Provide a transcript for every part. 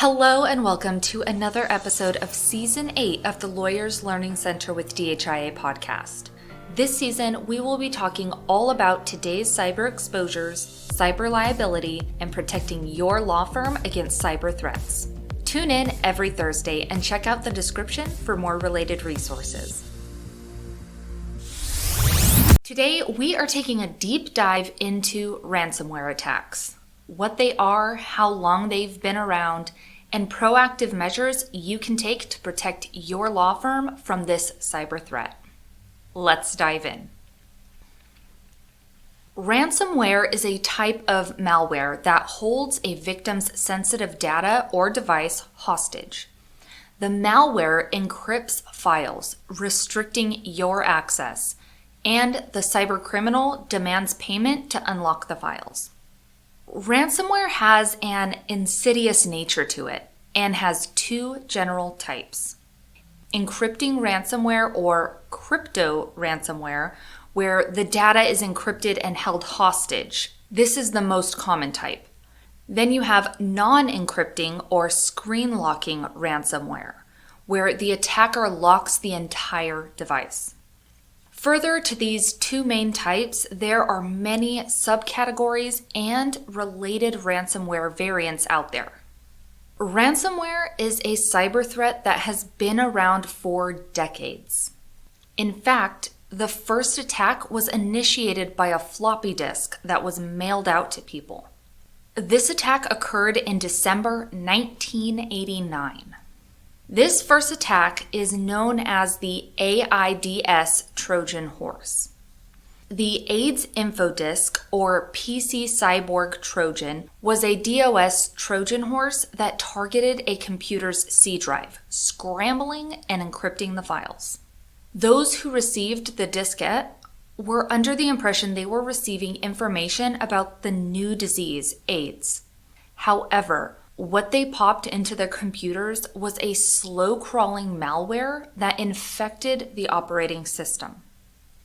Hello and welcome to another episode of Season 8 of the Lawyers Learning Center with DHIA podcast. This season, we will be talking all about today's cyber exposures, cyber liability, and protecting your law firm against cyber threats. Tune in every Thursday and check out the description for more related resources. Today, we are taking a deep dive into ransomware attacks. What they are, how long they've been around, and proactive measures you can take to protect your law firm from this cyber threat. Let's dive in. Ransomware is a type of malware that holds a victim's sensitive data or device hostage. The malware encrypts files, restricting your access, and the cybercriminal demands payment to unlock the files. Ransomware has an insidious nature to it and has two general types. Encrypting ransomware or crypto ransomware, where the data is encrypted and held hostage. This is the most common type. Then you have non-encrypting or screen locking ransomware, where the attacker locks the entire device. Further to these two main types, there are many subcategories and related ransomware variants out there. Ransomware is a cyber threat that has been around for decades. In fact, the first attack was initiated by a floppy disk that was mailed out to people. This attack occurred in December 1989. This first attack is known as the AIDS Trojan Horse. The AIDS Infodisk, or PC Cyborg Trojan, was a DOS Trojan horse that targeted a computer's C drive, scrambling and encrypting the files. Those who received the diskette were under the impression they were receiving information about the new disease, AIDS. However, what they popped into their computers was a slow-crawling malware that infected the operating system.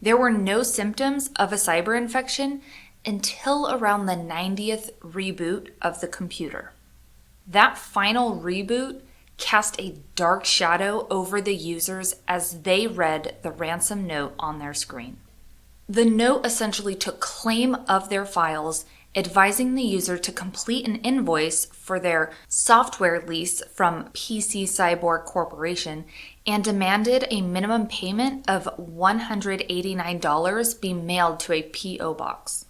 There were no symptoms of a cyber infection until around the 90th reboot of the computer. That final reboot cast a dark shadow over the users as they read the ransom note on their screen. The note essentially took claim of their files, advising the user to complete an invoice for their software lease from PC Cyborg Corporation and demanded a minimum payment of $189 be mailed to a P.O. box.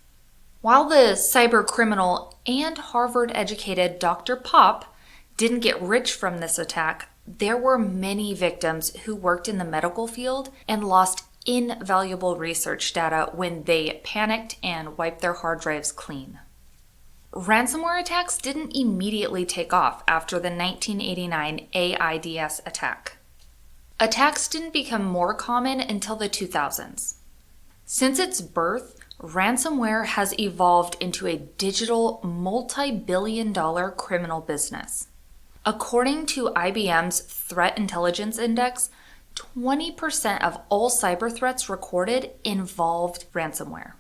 While the cyber criminal and Harvard-educated Dr. Pop didn't get rich from this attack, there were many victims who worked in the medical field and lost invaluable research data when they panicked and wiped their hard drives clean. Ransomware attacks didn't immediately take off after the 1989 AIDS attack. Attacks didn't become more common until the 2000s. Since its birth, ransomware has evolved into a digital multi-billion-dollar criminal business. According to IBM's Threat Intelligence Index, 20% of all cyber threats recorded involved ransomware.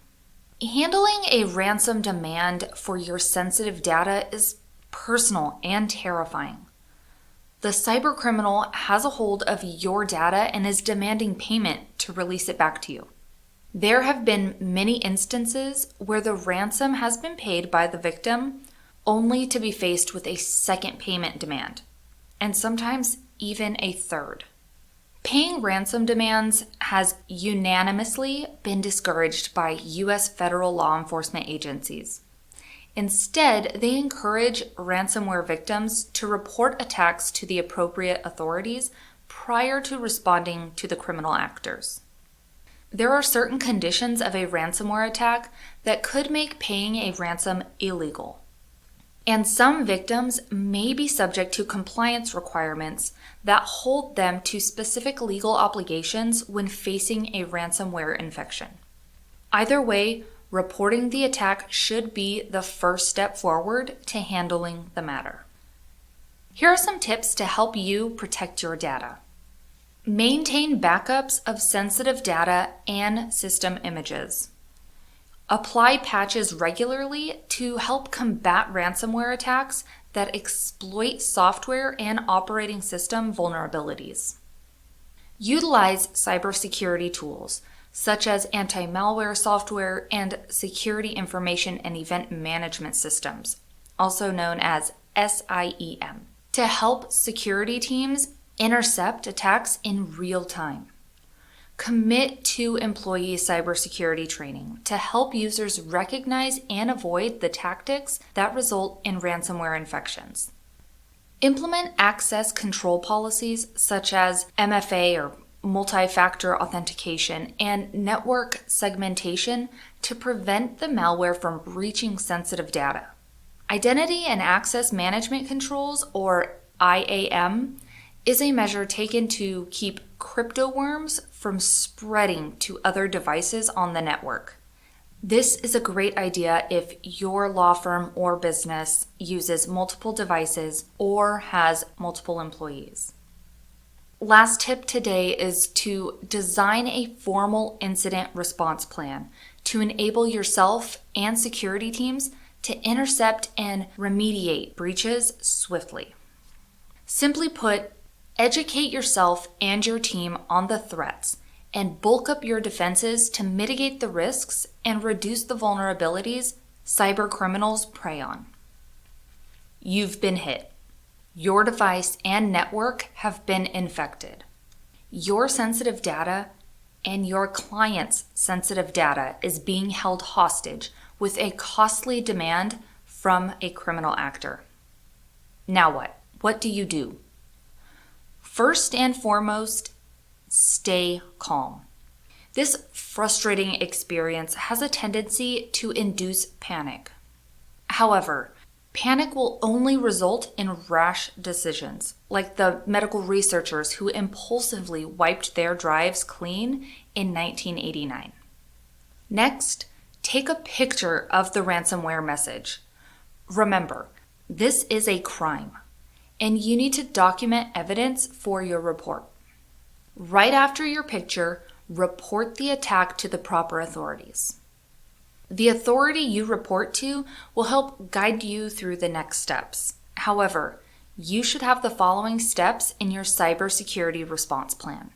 Handling a ransom demand for your sensitive data is personal and terrifying. The cybercriminal has a hold of your data and is demanding payment to release it back to you. There have been many instances where the ransom has been paid by the victim only to be faced with a second payment demand, and sometimes even a third. Paying ransom demands has unanimously been discouraged by U.S. federal law enforcement agencies. Instead, they encourage ransomware victims to report attacks to the appropriate authorities prior to responding to the criminal actors. There are certain conditions of a ransomware attack that could make paying a ransom illegal. And some victims may be subject to compliance requirements that hold them to specific legal obligations when facing a ransomware infection. Either way, reporting the attack should be the first step forward to handling the matter. Here are some tips to help you protect your data. Maintain backups of sensitive data and system images. Apply patches regularly to help combat ransomware attacks that exploit software and operating system vulnerabilities. Utilize cybersecurity tools such as anti-malware software and security information and event management systems, also known as SIEM, to help security teams intercept attacks in real time. Commit to employee cybersecurity training to help users recognize and avoid the tactics that result in ransomware infections. Implement access control policies such as MFA or multi-factor authentication and network segmentation to prevent the malware from breaching sensitive data. Identity and access management controls, or IAM, is a measure taken to keep crypto worms from spreading to other devices on the network. This is a great idea if your law firm or business uses multiple devices or has multiple employees. Last tip today is to design a formal incident response plan to enable yourself and security teams to intercept and remediate breaches swiftly. Simply put, educate yourself and your team on the threats and bulk up your defenses to mitigate the risks and reduce the vulnerabilities cyber criminals prey on. You've been hit. Your device and network have been infected. Your sensitive data and your client's sensitive data is being held hostage with a costly demand from a criminal actor. Now what? What do you do? First and foremost, stay calm. This frustrating experience has a tendency to induce panic. However, panic will only result in rash decisions, like the medical researchers who impulsively wiped their drives clean in 1989. Next, take a picture of the ransomware message. Remember, this is a crime, and you need to document evidence for your report. Right after your picture, report the attack to the proper authorities. The authority you report to will help guide you through the next steps. However, you should have the following steps in your cybersecurity response plan.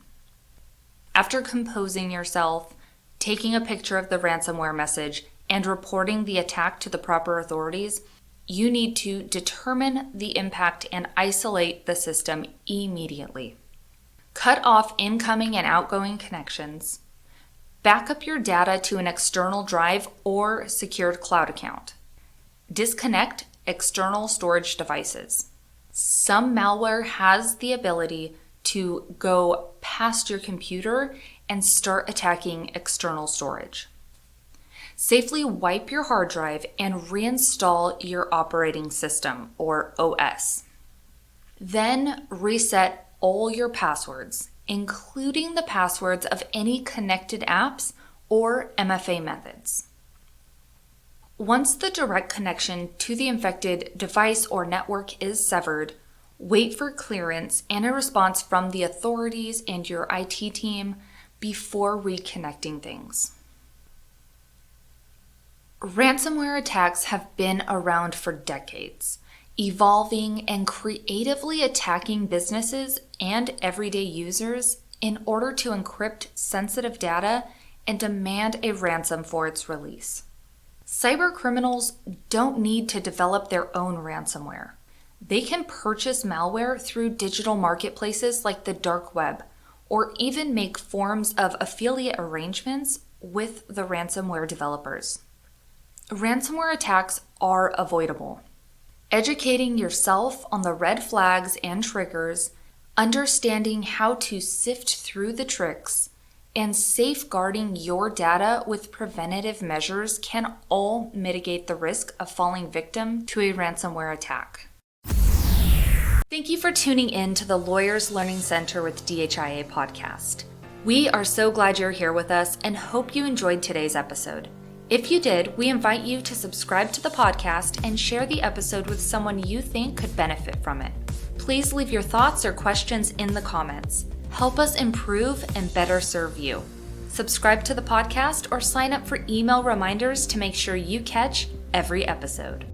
After composing yourself, taking a picture of the ransomware message, and reporting the attack to the proper authorities, you need to determine the impact and isolate the system immediately. Cut off incoming and outgoing connections. Back up your data to an external drive or secured cloud account. Disconnect external storage devices. Some malware has the ability to go past your computer and start attacking external storage. Safely wipe your hard drive and reinstall your operating system, or OS. Then reset all your passwords, including the passwords of any connected apps or MFA methods. Once the direct connection to the infected device or network is severed, wait for clearance and a response from the authorities and your IT team before reconnecting things. Ransomware attacks have been around for decades, evolving and creatively attacking businesses and everyday users in order to encrypt sensitive data and demand a ransom for its release. Cybercriminals don't need to develop their own ransomware. They can purchase malware through digital marketplaces like the dark web, or even make forms of affiliate arrangements with the ransomware developers. Ransomware attacks are avoidable. Educating yourself on the red flags and triggers, understanding how to sift through the tricks, and safeguarding your data with preventative measures can all mitigate the risk of falling victim to a ransomware attack. Thank you for tuning in to the Lawyers Learning Center with DHIA podcast. We are so glad you're here with us and hope you enjoyed today's episode. If you did, we invite you to subscribe to the podcast and share the episode with someone you think could benefit from it. Please leave your thoughts or questions in the comments. Help us improve and better serve you. Subscribe to the podcast or sign up for email reminders to make sure you catch every episode.